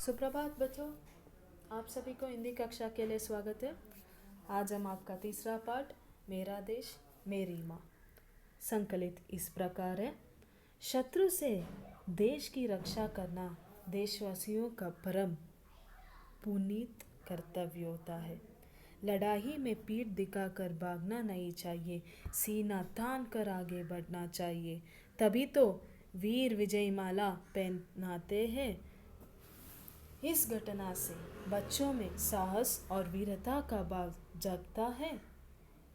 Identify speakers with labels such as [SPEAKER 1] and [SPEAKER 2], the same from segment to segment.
[SPEAKER 1] सुप्रभात बच्चों, आप सभी को हिंदी कक्षा के लिए स्वागत है। आज हम आपका तीसरा पाठ मेरा देश मेरी माँ संकलित इस प्रकार है। शत्रु से देश की रक्षा करना देशवासियों का परम पुनीत कर्तव्य होता है। लड़ाई में पीठ दिखाकर भागना नहीं चाहिए, सीना तान कर आगे बढ़ना चाहिए। तभी तो वीर विजय माला पहनाते हैं। इस घटना से बच्चों में साहस और वीरता का भाव जगता है।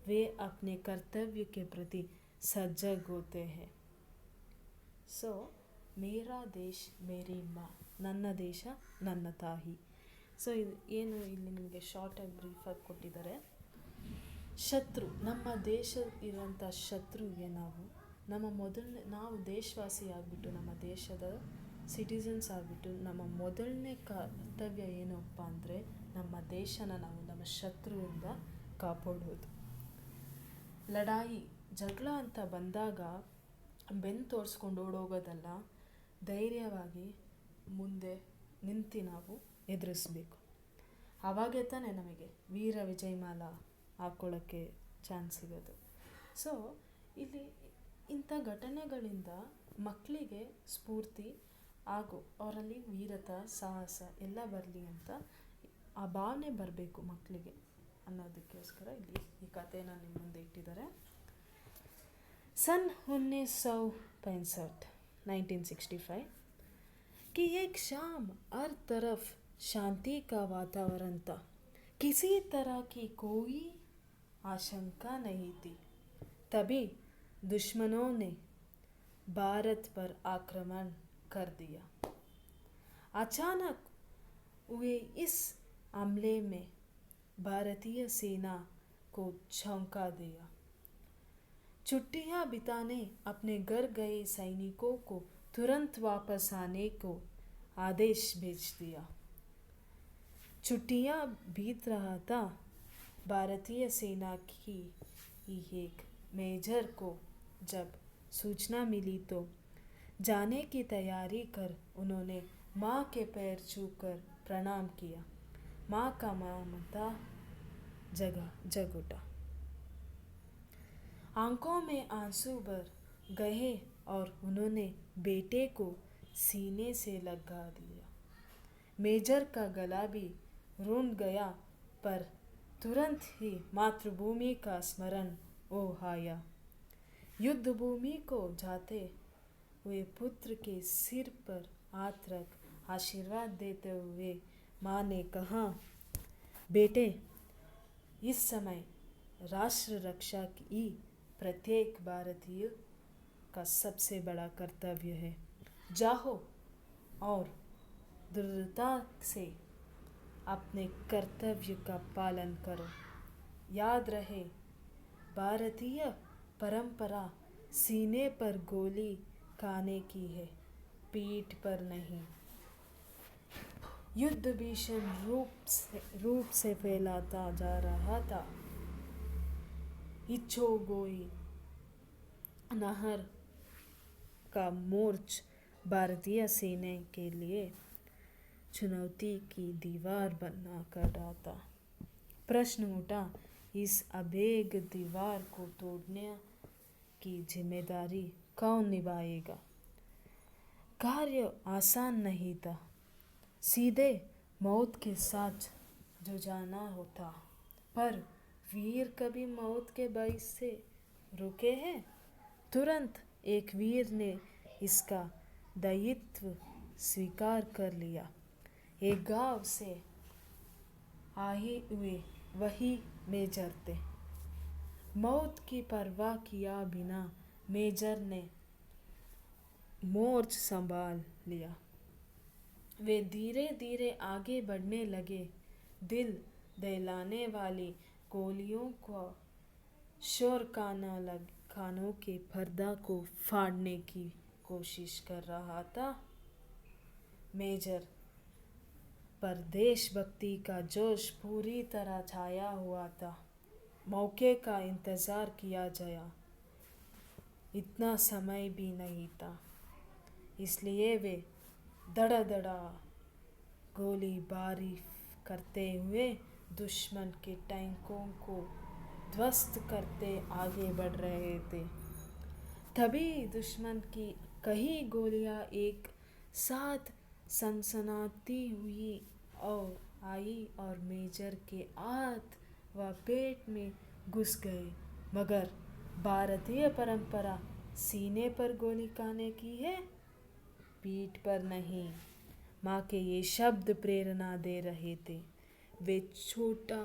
[SPEAKER 1] वे अपने कर्तव्य के प्रति सजग होते हैं। मेरा देश मेरी माँ, ನನ್ನ ದೇಶ ನನ್ನ ತಾಯಿ. ಏನು ಇಲ್ಲಿ ನಿಮಗೆ ಶಾರ್ಟ್ ಆಗಿ ಬ್ರೀಫ್ ಆಗಿ ಕೊಟ್ಟಿದ್ದಾರೆ. ಶತ್ರು, ನಮ್ಮ ದೇಶ ಇರುವಂಥ ಶತ್ರುಗೆ ನಾವು ದೇಶವಾಸಿ ಆಗಿಬಿಟ್ಟು, ನಮ್ಮ ದೇಶದ ಸಿಟಿಸನ್ಸ್ ಆಗಿಬಿಟ್ಟು ನಮ್ಮ ಮೊದಲನೇ ಕರ್ತವ್ಯ ಏನಪ್ಪ ಅಂದರೆ ನಮ್ಮ ದೇಶನ ನಾವು ನಮ್ಮ ಶತ್ರುವಿಂದ ಕಾಪಾಡೋದು. ಲಡಾಯಿ ಜಗಳ ಅಂತ ಬಂದಾಗ ಬೆನ್ನು ತೋರಿಸ್ಕೊಂಡು ಓಡೋಗೋದಲ್ಲ, ಧೈರ್ಯವಾಗಿ ಮುಂದೆ ನಿಂತು ನಾವು ಎದುರಿಸ್ಬೇಕು. ಆವಾಗೇ ತಾನೇ ನಮಗೆ ವೀರ ವಿಜಯಮಾಲ ಹಾಕ್ಕೊಳ್ಳೋಕ್ಕೆ ಚಾನ್ಸ್ ಸಿಗೋದು. ಇಲ್ಲಿ ಇಂಥ ಘಟನೆಗಳಿಂದ ಮಕ್ಕಳಿಗೆ ಸ್ಫೂರ್ತಿ ಹಾಗೂ ಅವರಲ್ಲಿ ವೀರತಾ ಸಾಹಸ ಎಲ್ಲ ಬರಲಿ ಅಂತ ಆ ಭಾವನೆ ಬರಬೇಕು ಮಕ್ಕಳಿಗೆ ಅನ್ನೋದಕ್ಕೋಸ್ಕರ ಇಲ್ಲಿ ಈ ಕಥೆನ ನಿಮ್ಮ ಮುಂದೆ ಇಟ್ಟಿದ್ದಾರೆ. सन 1965 कि एक शाम हर तरफ शांति का वातावरण था. किसी तरह की कोई आशंका नहीं थी. तभी दुश्मनों ने भारत पर आक्रमण कर दिया. अचानक हुए इस हमले में भारतीय सेना को चौंका दिया. छुट्टियां बिताने अपने घर गए सैनिकों को तुरंत वापस आने को आदेश भेज दिया. छुट्टियां बीत रहा था. भारतीय सेना की एक मेजर को जब सूचना मिली तो जाने की तैयारी कर उन्होंने माँ के पैर छूकर प्रणाम किया. माँ का ममता जग उठा. आंखों में आंसू भर गए और उन्होंने बेटे को सीने से लगा दिया. मेजर का गला भी रुंध गया, पर तुरंत ही मातृभूमि का स्मरण हो आया. युद्ध भूमि को जाते हुए पुत्र के सिर पर हाथ रख आशीर्वाद देते हुए माँ ने कहा, बेटे, इस समय राष्ट्र रक्षा की प्रत्येक भारतीय का सबसे बड़ा कर्तव्य है. जाओ और दृढ़ता से अपने कर्तव्य का पालन करो. याद रहे, भारतीय परंपरा सीने पर गोली खाने की है, पीठ पर नहीं. युद्ध भीषण रूप से फैलाता जा रहा था. इच्छोगोई नहर का मोर्च भारतीय सेना के लिए चुनौती की दीवार बना कर रहा था. प्रश्न उठा, इस अभेद दीवार को तोड़ने की जिम्मेदारी कौन निभाएगा? कार्य आसान नहीं था. सीधे मौत के साथ जुझाना होता. पर वीर कभी मौत के भय से रुके हैं? तुरंत एक वीर ने इसका दायित्व स्वीकार कर लिया. एक गांव से आए हुए वही मेजर थे. मौत की परवाह किया बिना मेजर ने मोर्च संभाल लिया. वे धीरे धीरे आगे बढ़ने लगे. दिल दहलाने वाली गोलियों को शोर खानों के पर्दा को फाड़ने की कोशिश कर रहा था. मेजर पर देशभक्ति का जोश पूरी तरह छाया हुआ था. मौके का इंतज़ार किया गया. इतना समय भी नहीं था, इसलिए वे धड़ा गोलीबारी करते हुए दुश्मन के टैंकों को ध्वस्त करते आगे बढ़ रहे थे। तभी दुश्मन की कई गोलियां एक साथ सनसनाती हुई और आई और मेजर के हाथ व पेट में घुस गए। मगर भारतीय परंपरा सीने पर गोली खाने की है, पीठ पर नहीं। माँ के ये शब्द प्रेरणा दे रहे थे। वे छोटा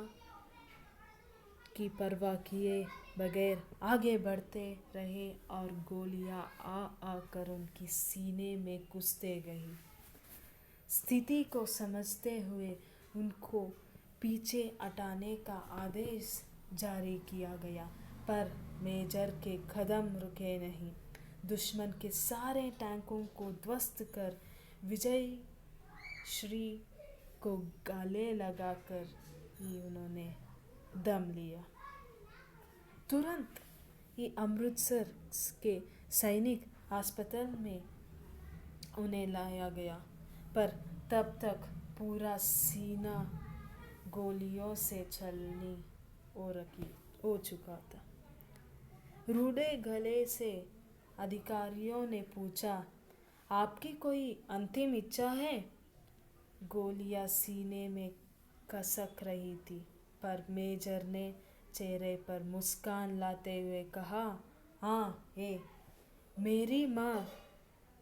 [SPEAKER 1] की परवाह किए बगैर आगे बढ़ते रहे और गोलियां आ आकर उनकी सीने में घुसते गई। स्थिति को समझते हुए उनको पीछे हटाने का आदेश जारी किया गया, पर मेजर के कदम रुके नहीं। दुश्मन के सारे टैंकों को ध्वस्त कर विजय श्री को गले लगाकर ही उन्होंने दम लिया। तुरंत ही अमृतसर के सैनिक अस्पताल में उन्हें लाया गया, पर तब तक पूरा सीना गोलियों से छलनी हो चुका था। रूडे गले से अधिकारियों ने पूछा, आपकी कोई अंतिम इच्छा है? गोलियां सीने में कसक रही थी, पर मेजर ने चेहरे पर मुस्कान लाते हुए कहा, हाँ, मेरी माँ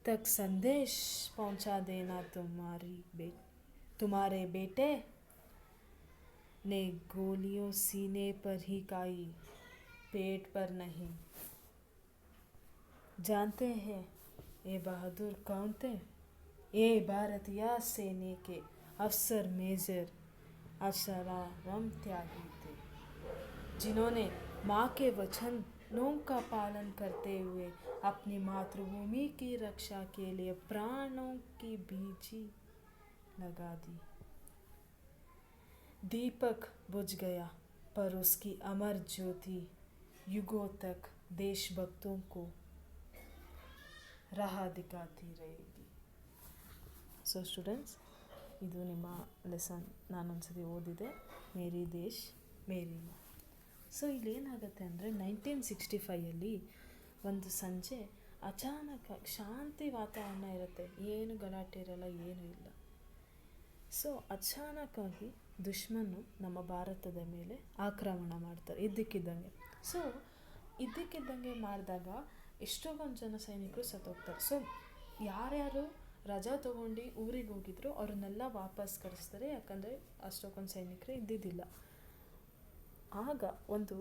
[SPEAKER 1] तक संदेश पहुंचा देना। तुम्हारे बेटे ने गोलियों सीने पर ही खाई, पेट पर नहीं। जानते हैं ये बहादुर कौन थे? ये भारतीय सेना के अफसर मेजर आशाराम त्यागी थे, जिन्होंने माँ के वचनों का पालन करते हुए अपनी मातृभूमि की रक्षा के लिए प्राणों की बाजी लगा दी। दीपक बुझ गया, पर उसकी अमर ज्योति युगों तक देशभक्तों को राह दिखाती रहेगी। ಸೊ ಸ್ಟೂಡೆಂಟ್ಸ್, ಇದು ನಿಮ್ಮ ಲೆಸನ್ ನಾನೊಂದ್ಸರಿ ಓದಿದೆ, ಮೇರಿ ದೇಶ್ ಮೇರಿ ಮಾ. ಸೊ ಇಲ್ಲೇನಾಗುತ್ತೆ ಅಂದರೆ 1965 ಒಂದು ಸಂಜೆ ಅಚಾನಕ್ ಶಾಂತಿ ವಾತಾವರಣ ಇರುತ್ತೆ, ಏನು ಗಲಾಟೆ ಇರಲ್ಲ, ಏನೂ ಇಲ್ಲ. ಸೊ ಅಚಾನಕ್ಕಾಗಿ ದುಶ್ಮನು ನಮ್ಮ ಭಾರತದ ಮೇಲೆ ಆಕ್ರಮಣ ಮಾಡ್ತಾರೆ ಇದ್ದಕ್ಕಿದ್ದಂಗೆ. ಸೊ ಇದ್ದಕ್ಕಿದ್ದಂಗೆ ಮಾಡಿದಾಗ ಎಷ್ಟೊಂದು ಜನ ಸೈನಿಕರು ಸತ್ತೋಗ್ತಾರೆ. ಸೊ ಯಾರ್ಯಾರು ರಜಾ ತೊಗೊಂಡು ಊರಿಗೆ ಹೋಗಿದ್ರು ಅವ್ರನ್ನೆಲ್ಲ ವಾಪಸ್ ಕಳಿಸ್ತಾರೆ, ಯಾಕಂದರೆ ಅಷ್ಟೊಂದು ಸೈನಿಕರೇ ಇದ್ದಿದ್ದಿಲ್ಲ. ಆಗ ಒಂದು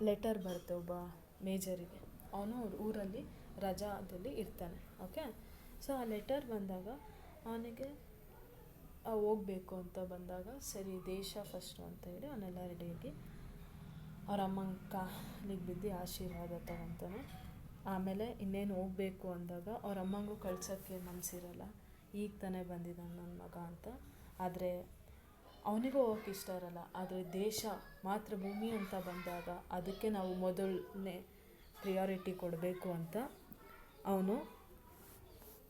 [SPEAKER 1] ಲೆಟರ್ ಬರುತ್ತೆ ಒಬ್ಬ ಮೇಜರಿಗೆ, ಅವನು ಊರಲ್ಲಿ ರಜಾದಲ್ಲಿ ಇರ್ತಾನೆ. ಓಕೆ, ಸೊ ಆ ಲೆಟರ್ ಬಂದಾಗ ಅವನಿಗೆ ಹೋಗಬೇಕು ಅಂತ ಬಂದಾಗ, ಸರಿ ದೇಶ ಫಸ್ಟು ಅಂತ ಹೇಳಿ ಅವನ್ನೆಲ್ಲ ರೆಡಿಯಾಗಿ ಅವ್ರ ಅಮ್ಮನ ಕಾಲಿಗೆ ಬಿದ್ದು ಆಶೀರ್ವಾದ ತಗೊತಾನೆ. ಆಮೇಲೆ ಇನ್ನೇನು ಹೋಗಬೇಕು ಅಂದಾಗ ಅವ್ರ ಅಮ್ಮಂಗೂ ಕಳ್ಸೋಕ್ಕೆ ಮನಸ್ಸಿರಲ್ಲ, ಈಗ ತಾನೇ ಬಂದಿದ್ದಾನೆ ನನ್ನ ಮಗ ಅಂತ. ಆದರೆ ಅವನಿಗೂ ಹೋಗೋಕ್ಕೆ ಇಷ್ಟ ಇರಲ್ಲ. ಆದರೆ ದೇಶ ಮಾತೃಭೂಮಿ ಅಂತ ಬಂದಾಗ ಅದಕ್ಕೆ ನಾವು ಮೊದಲನೇ ಪ್ರಿಯಾರಿಟಿ ಕೊಡಬೇಕು ಅಂತ ಅವನು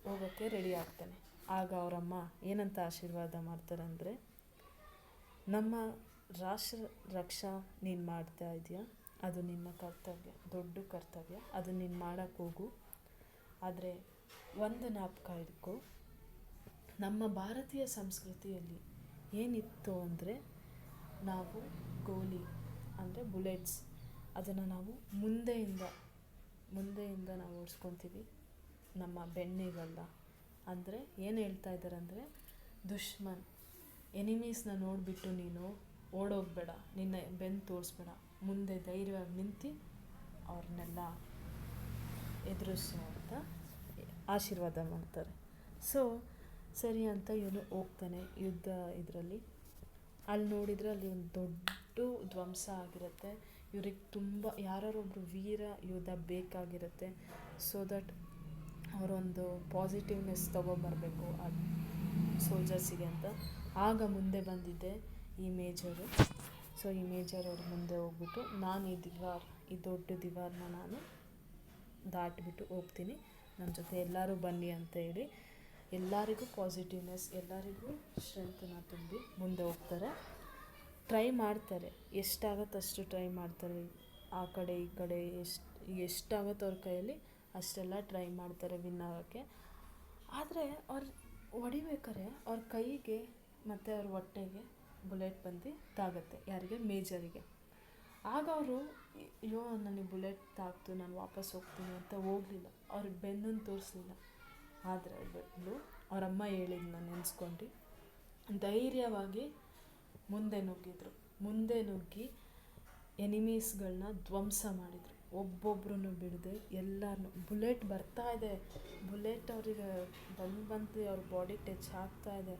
[SPEAKER 1] ಹೋಗೋಕ್ಕೆ ರೆಡಿ ಆಗ್ತಾನೆ. ಆಗ ಅವರಮ್ಮ ಏನಂತ ಆಶೀರ್ವಾದ ಮಾಡ್ತಾರೆ ಅಂದರೆ, ನಮ್ಮ ರಾಷ್ಟ್ರ ರಕ್ಷಾ ನೀನು ಮಾಡ್ತಾ ಇದೆಯಾ, ಅದು ನಿನ್ನ ಕರ್ತವ್ಯ, ದೊಡ್ಡ ಕರ್ತವ್ಯ, ಅದು ನೀನು ಮಾಡೋಕ್ಕೆ ಹೋಗು. ಆದರೆ ಒಂದು ಜ್ಞಾಪಕ ಇಟ್ಕೋ, ನಮ್ಮ ಭಾರತೀಯ ಸಂಸ್ಕೃತಿಯಲ್ಲಿ ಏನಿತ್ತು ಅಂದರೆ, ನಾವು ಗೋಲಿ ಅಂದರೆ ಬುಲೆಟ್ಸ್, ಅದನ್ನು ನಾವು ಮುಂದೆಯಿಂದ ನಾವು ಓಡಿಸ್ಕೊತೀವಿ, ನಮ್ಮ ಬೆನ್ನಿಗಲ್ಲ. ಅಂದರೆ ಏನು ಹೇಳ್ತಾ ಇದ್ದಾರೆ ಅಂದರೆ, ದುಶ್ಮನ್ ಎನಿಮೀಸ್ನ ನೋಡಿಬಿಟ್ಟು ನೀನು ಓಡೋಗಬೇಡ, ನಿನ್ನ ಬೆನ್ನು ತೋರಿಸ್ಬೇಡ, ಮುಂದೆ ಧೈರ್ಯವಾಗಿ ನಿಂತು ಅವ್ರನ್ನೆಲ್ಲ ಎದುರಿಸು ಅಂತ ಆಶೀರ್ವಾದ ಮಾಡ್ತಾರೆ. ಸೊ ಸರಿ ಅಂತ ಇವನು ಹೋಗ್ತಾನೆ ಯುದ್ಧ ಇದರಲ್ಲಿ. ಅಲ್ಲಿ ನೋಡಿದರೆ ಅಲ್ಲಿ ಒಂದು ದೊಡ್ಡ ಧ್ವಂಸ ಆಗಿರುತ್ತೆ. ಇವ್ರಿಗೆ ತುಂಬ ಯಾರೊಬ್ಬರು ವೀರ ಯೋಧ ಬೇಕಾಗಿರುತ್ತೆ, ಸೊ ದಟ್ ಅವರೊಂದು ಪಾಸಿಟಿವ್ನೆಸ್ ತೊಗೊಬರ್ಬೇಕು ಆ ಸೋಲ್ಜರ್ಸಿಗೆ ಅಂತ. ಆಗ ಮುಂದೆ ಬಂದಿದ್ದೆ ಈ ಮೇಜರು. ಸೊ ಈ ಮೇಜರ್ ಅವ್ರ ಮುಂದೆ ಹೋಗ್ಬಿಟ್ಟು, ನಾನು ಈ ದೊಡ್ಡ ದಿವಾರನ್ನ ನಾನು ದಾಟಿಬಿಟ್ಟು ಹೋಗ್ತೀನಿ, ನನ್ನ ಜೊತೆ ಎಲ್ಲರೂ ಬನ್ನಿ ಅಂತ ಹೇಳಿ ಎಲ್ಲರಿಗೂ ಪಾಸಿಟಿವ್ನೆಸ್, ಎಲ್ಲರಿಗೂ ಸ್ಟ್ರೆಂತನ್ನ ತುಂಬಿ ಮುಂದೆ ಹೋಗ್ತಾರೆ, ಟ್ರೈ ಮಾಡ್ತಾರೆ. ಎಷ್ಟಾಗತ್ತೆ ಅಷ್ಟು ಟ್ರೈ ಮಾಡ್ತಾರೆ. ಆ ಕಡೆ ಈ ಕಡೆ ಎಷ್ಟಾಗತ್ತೆ ಅವ್ರ ಕೈಯಲ್ಲಿ ಅಷ್ಟೆಲ್ಲ ಟ್ರೈ ಮಾಡ್ತಾರೆ ವಿನ್ ಆಗೋಕ್ಕೆ. ಆದರೆ ಅವ್ರು ಹೊಡಿಬೇಕಾರೆ ಅವ್ರ ಕೈಗೆ ಮತ್ತು ಅವ್ರ ಹೊಟ್ಟೆಗೆ ಬುಲೆಟ್ ಬಂದು ತಾಗುತ್ತೆ. ಯಾರಿಗೆ? ಮೇಜರಿಗೆ. ಆಗ ಅವರು ಅಯ್ಯೋ ನನಗೆ ಬುಲೆಟ್ ತಾಕ್ತು, ನಾನು ವಾಪಸ್ ಹೋಗ್ತೀನಿ ಅಂತ ಹೋಗಲಿಲ್ಲ. ಅವ್ರ ಬೆನ್ನನ್ನು ತೋರಿಸಲಿಲ್ಲ. ಆದರೆ ಅವರಮ್ಮ ಹೇಳಿದ್ನ ನೆನೆಸ್ಕೊಂಡು ಧೈರ್ಯವಾಗಿ ಮುಂದೆ ನುಗ್ಗಿ ಎನಿಮೀಸ್ಗಳನ್ನ ಧ್ವಂಸ ಮಾಡಿದರು. ಒಬ್ಬೊಬ್ಬರನ್ನು ಬಿಡದೆ ಎಲ್ಲರನ್ನೂ. ಬುಲೆಟ್ ಬರ್ತಾ ಇದೆ, ಬುಲೆಟ್ ಅವರಿಗೆ ಬಂದು ಅವ್ರ ಬಾಡಿ ಟಚ್ ಆಗ್ತಾ ಇದೆ.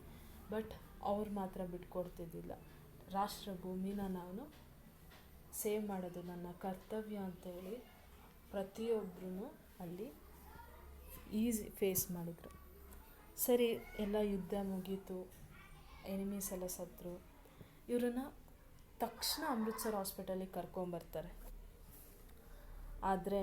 [SPEAKER 1] ಬಟ್ ಅವ್ರು ಮಾತ್ರ ಬಿಟ್ಕೊಡ್ತಿದ್ದಿಲ್ಲ. ರಾಷ್ಟ್ರ ಭೂಮಿನ ನಾನು ಸೇವ್ ಮಾಡೋದು ನನ್ನ ಕರ್ತವ್ಯ ಅಂತೇಳಿ ಪ್ರತಿಯೊಬ್ಬರೂ ಅಲ್ಲಿ ಫೇಸ್ ಮಾಡಿದರು. ಸರಿ, ಎಲ್ಲ ಯುದ್ಧ ಮುಗೀತು, ಎನಿಮೀಸ್ ಎಲ್ಲ ಸತ್ತರು. ಇವ್ರನ್ನ ತಕ್ಷಣ ಅಮೃತ್ಸರ್ ಹಾಸ್ಪಿಟಲಿಗೆ ಕರ್ಕೊಂಬರ್ತಾರೆ. ಆದರೆ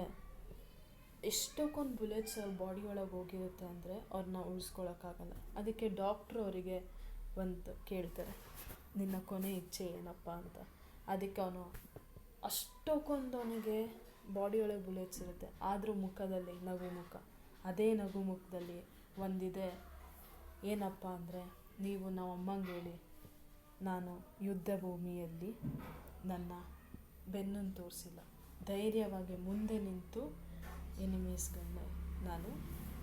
[SPEAKER 1] ಎಷ್ಟೊಂದು ಬುಲೆಟ್ಸ್ ಅವ್ರ ಬಾಡಿ ಒಳಗೆ ಹೋಗಿರುತ್ತೆ ಅಂದರೆ ಅವ್ರನ್ನ ಉಳಿಸ್ಕೊಳಕ್ಕಾಗಲ್ಲ. ಅದಕ್ಕೆ ಡಾಕ್ಟ್ರು ಅವರಿಗೆ ಒಂದು ಕೇಳ್ತಾರೆ, ನಿನ್ನ ಕೊನೆ ಇಚ್ಛೆ ಏನಪ್ಪ ಅಂತ. ಅದಕ್ಕೆ ಅವನು ಅಷ್ಟೊಂದು ಅವನಿಗೆ ಬಾಡಿ ಒಳಗೆ ಬುಲೆಟ್ಸ್ ಇರುತ್ತೆ, ಆದರೂ ಮುಖದಲ್ಲಿ ನಗು ಮುಖ. ಅದೇ ನಗು ಮುಖದಲ್ಲಿ ಒಂದಿದೆ, ಏನಪ್ಪ ಅಂದರೆ, ನೀವು ನಮ್ಮ ಅಮ್ಮಂಗೆ ಹೇಳಿ ನಾನು ಯುದ್ಧ ಭೂಮಿಯಲ್ಲಿ ನನ್ನ ಬೆನ್ನನ್ನು ತೋರಿಸಿಲ್ಲ, ಧೈರ್ಯವಾಗಿ ಮುಂದೆ ನಿಂತು ಎನಿಮೀಸ್ಗಳನ್ನ ನಾನು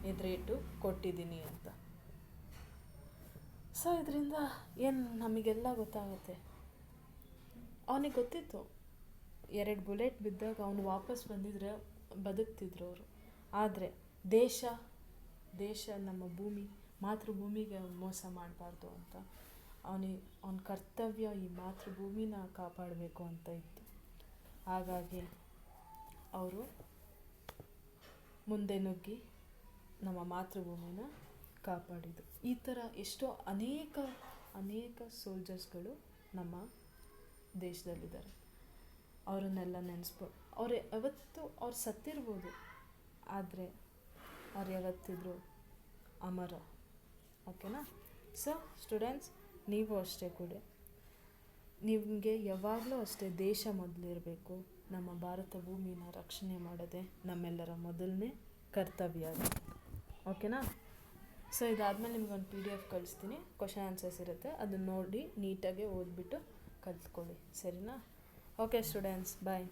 [SPEAKER 1] ಎದುರೇಟು ಕೊಟ್ಟಿದ್ದೀನಿ ಅಂತ. ಸೊ ಇದರಿಂದ ಏನು ನಮಗೆಲ್ಲ ಗೊತ್ತಾಗುತ್ತೆ. ಅವನಿಗೆ ಗೊತ್ತಿತ್ತು 2 ಬುಲೆಟ್ ಬಿದ್ದಾಗ ಅವನು ವಾಪಸ್ ಬಂದಿದ್ರೆ ಬದುಕ್ತಿದ್ರು ಅವರು. ಆದರೆ ದೇಶ ನಮ್ಮ ಭೂಮಿ, ಮಾತೃಭೂಮಿಗೆ ಮೋಸ ಮಾಡಬಾರ್ದು ಅಂತ ಅವನ ಕರ್ತವ್ಯ ಈ ಮಾತೃಭೂಮಿನ ಕಾಪಾಡಬೇಕು ಅಂತ ಇತ್ತು. ಹಾಗಾಗಿ ಅವರು ಮುಂದೆ ನುಗ್ಗಿ ನಮ್ಮ ಮಾತೃಭೂಮಿನ ಕಾಪಾಡಿದರು. ಈ ಥರ ಎಷ್ಟೋ ಅನೇಕ ಸೋಲ್ಜರ್ಸ್ಗಳು ನಮ್ಮ ದೇಶದಲ್ಲಿದ್ದಾರೆ. ಅವರನ್ನೆಲ್ಲ ನೆನೆಸ್ಬೋದು. ಅವ್ರು ಸತ್ತಿರ್ಬೋದು, ಆದರೆ ಅವ್ರು ಯಾವತ್ತಿದ್ರು ಅಮರ. ಓಕೆನಾ? ಸೊ ಸ್ಟೂಡೆಂಟ್ಸ್, ನೀವು ಅಷ್ಟೇ ಕೂಡ ನಿಮಗೆ ಯಾವಾಗಲೂ ಅಷ್ಟೇ ದೇಶ ಮೊದಲಿರಬೇಕು. ನಮ್ಮ ಭಾರತ ಭೂಮಿನ ರಕ್ಷಣೆ ಮಾಡೋದೇ ನಮ್ಮೆಲ್ಲರ ಮೊದಲನೇ ಕರ್ತವ್ಯ ಆಗಿದೆ. ಓಕೆನಾ? ಸೊ ಇದಾದಮೇಲೆ ನಿಮ್ಗೊಂದು PDF ಕಳಿಸ್ತೀನಿ, ಕ್ವಶನ್ ಆನ್ಸರ್ಸ್ ಇರುತ್ತೆ, ಅದನ್ನು ನೋಡಿ ನೀಟಾಗಿ ಓದ್ಬಿಟ್ಟು ಕಲ್ತ್ಕೊಳ್ಳಿ. ಸರಿನಾ? ಓಕೆ ಸ್ಟೂಡೆಂಟ್ಸ್, ಬಾಯ್.